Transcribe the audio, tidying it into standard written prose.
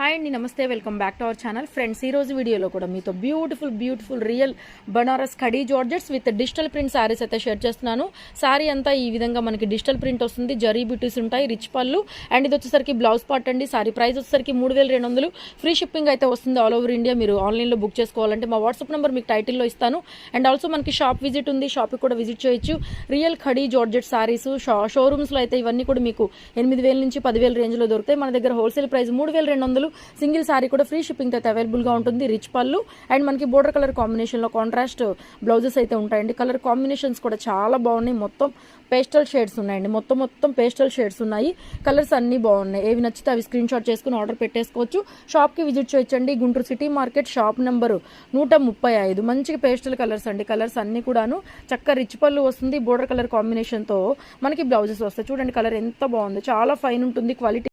Hi అండి, నమస్తే, welcome back to our channel. Friends, ఈ రోజు వీడియోలో కూడా మీతో beautiful real Banaras khadi georgettes with digital print saris అయితే షేర్ చేస్తున్నాను. శారీ అంతా ఈ విధంగా మనకి డిజిటల్ ప్రింట్ వస్తుంది, జరీ బ్యూటీస్ ఉంటాయి, రిచ్ పళ్ళు, అండ్ ఇది వచ్చేసరికి బ్లౌజ్ పార్ట్ అండి. శారీ ప్రైస్ వచ్చేసరికి 3200, ఫ్రీ షిప్పింగ్ అయితే వస్తుంది ఆల్ ఓవర్ ఇండియా. మీరు ఆన్లైన్లో బుక్ చేసుకోవాలంటే మా వాట్సాప్ నెంబర్ మీకు టైటిల్లో ఇస్తాను. అండ్ ఆల్సో మనకి షాప్ విజిట్ ఉంది, షాప్కి కూడా విజిట్ చేయొచ్చు. రియల్ కడీ జార్జెట్ శారీస్ షోరూమ్స్లో అయితే ఇవన్నీ కూడా మీకు 8000 నుంచి 10,000 రేంజ్లో దొరుకుతాయి. మన దగ్గర హోల్సేల్ ప్రైస్ 3200. సింగిల్ సారీ కూడా ఫ్రీ షిప్పింగ్ అయితే అవైలబుల్గా ఉంటుంది. రిచ్ పళ్ళు అండ్ మనకి బోర్డర్ కలర్ కాంబినేషన్లో కాంట్రాస్ట్ బ్లౌజెస్ అయితే ఉంటాయండి. కలర్ కాంబినేషన్స్ కూడా చాలా బాగున్నాయి. మొత్తం పేస్టల్ షేడ్స్ ఉన్నాయండి. మొత్తం పేస్టల్ షేడ్స్ ఉన్నాయి. కలర్స్ అన్నీ బాగున్నాయి. ఏవి నచ్చితే అవి స్క్రీన్ షాట్ చేసుకుని ఆర్డర్ పెట్టేసుకోవచ్చు. షాప్కి విజిట్ చేయొచ్చండి. Guntur city market, shop number 135. మంచి పేస్టల్ కలర్స్ అండి. కలర్స్ అన్నీ కూడాను చక్కగా రిచ్ పళ్ళు వస్తుంది. బోర్డర్ కలర్ కాంబినేషన్తో మనకి బ్లౌజెస్ వస్తాయి. చూడండి కలర్ ఎంత బాగుంది, చాలా ఫైన్ ఉంటుంది. క్వాలిటీ